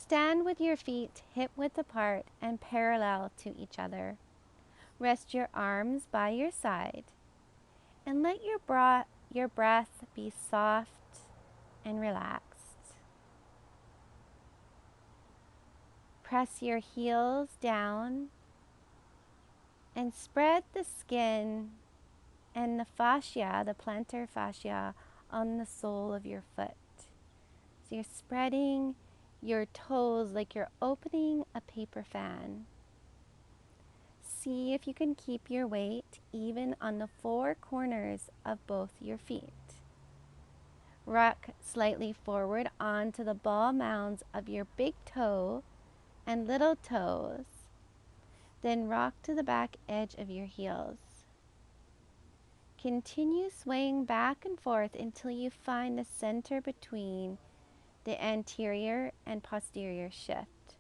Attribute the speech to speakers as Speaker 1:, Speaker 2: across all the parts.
Speaker 1: Stand with your feet hip-width apart and parallel to each other. Rest your arms by your side and let your breath be soft and relaxed. Press your heels down and spread the skin and the fascia, the plantar fascia, on the sole of your foot. So you're spreading your toes like you're opening a paper fan. See if you can keep your weight even on the four corners of both your feet. Rock slightly forward onto the ball mounds of your big toe and little toes. Then rock to the back edge of your heels. Continue swaying back and forth until you find the center between the anterior and posterior shift.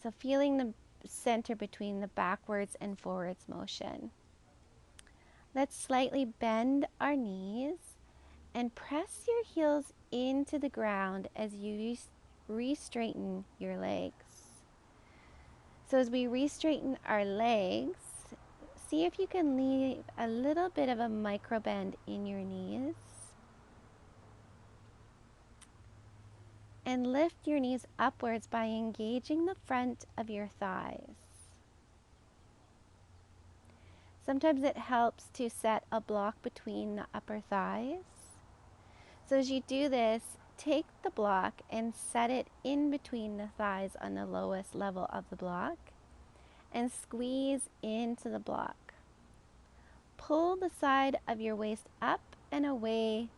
Speaker 1: So feeling the center between the backwards and forwards motion. Let's slightly bend our knees and press your heels into the ground as you re-straighten your legs. So as we re-straighten our legs, see if you can leave a little bit of a micro bend in your knees. And lift your knees upwards by engaging the front of your thighs. Sometimes it helps to set a block between the upper thighs. So as you do this, take the block and set it in between the thighs on the lowest level of the block and squeeze into the block. Pull the side of your waist up and away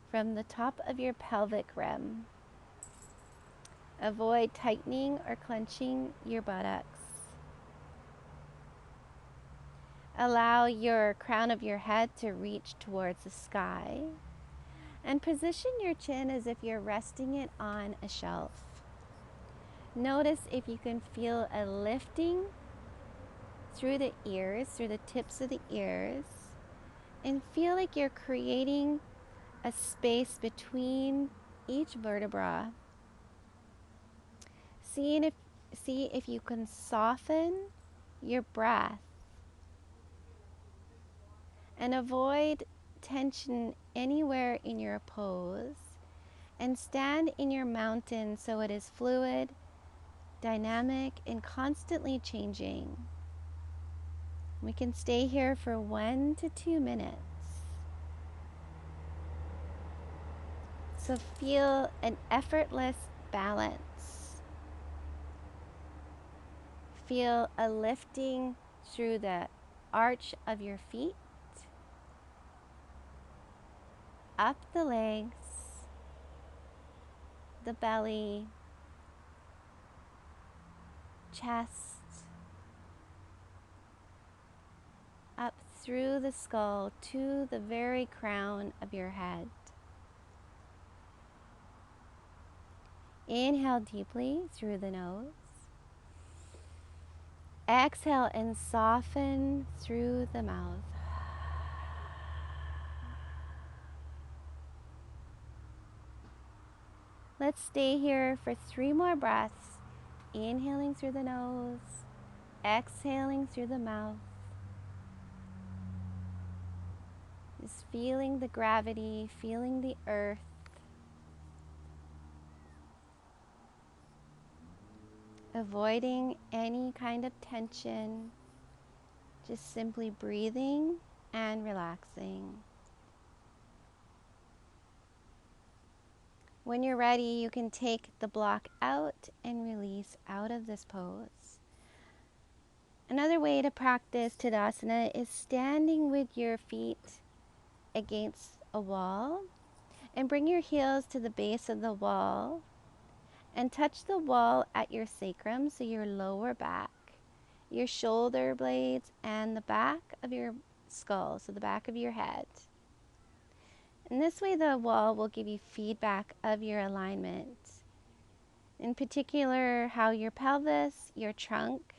Speaker 1: from the top of your pelvic rim. Avoid tightening or clenching your buttocks. Allow your crown of your head to reach towards the sky and position your chin as if you're resting it on a shelf. Notice if you can feel a lifting through the ears, through the tips of the ears, and feel like you're creating a space between each vertebra. See if you can soften your breath and avoid tension anywhere in your pose, and stand in your mountain so it is fluid, dynamic, and constantly changing. We can stay here for 1 to 2 minutes. So feel an effortless balance. Feel a lifting through the arch of your feet, up the legs, the belly, chest, up through the skull to the very crown of your head. Inhale deeply through the nose. Exhale and soften through the mouth. Let's stay here for 3 more breaths. Inhaling through the nose, exhaling through the mouth. Just feeling the gravity, feeling the earth. Avoiding any kind of tension. Just simply breathing and relaxing. When you're ready, you can take the block out and release out of this pose. Another way to practice Tadasana is standing with your feet against a wall and bring your heels to the base of the wall and touch the wall at your sacrum, so your lower back, your shoulder blades, and the back of your skull, so the back of your head. And this way the wall will give you feedback of your alignment. In particular, how your pelvis, your trunk,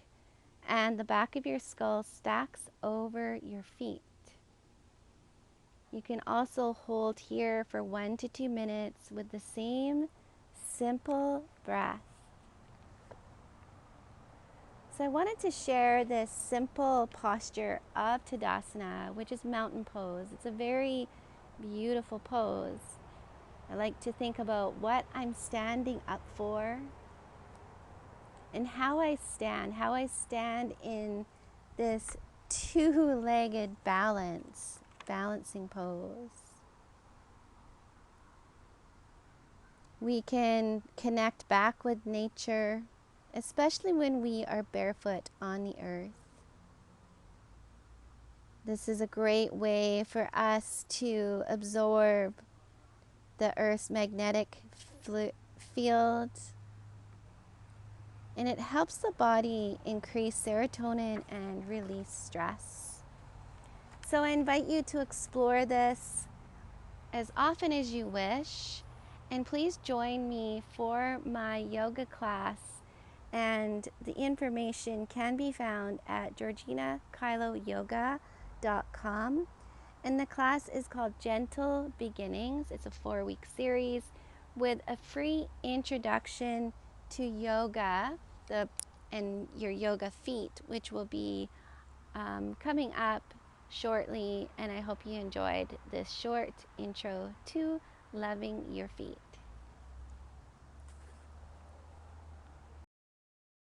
Speaker 1: and the back of your skull stacks over your feet. You can also hold here for 1 to 2 minutes with the same simple breath. So I wanted to share this simple posture of Tadasana, which is mountain pose. It's a very beautiful pose. I like to think about what I'm standing up for and how I stand in this two-legged balancing pose. We can connect back with nature, especially when we are barefoot on the earth. This is a great way for us to absorb the earth's magnetic field, and it helps the body increase serotonin and release stress. So I invite you to explore this as often as you wish, and please join me for my yoga class, and the information can be found at georginakailoyoga.com, and the class is called Gentle Beginnings. It's a 4-week series with a free introduction to yoga and your yoga feet, which will be coming up shortly, and I hope you enjoyed this short intro to loving your feet.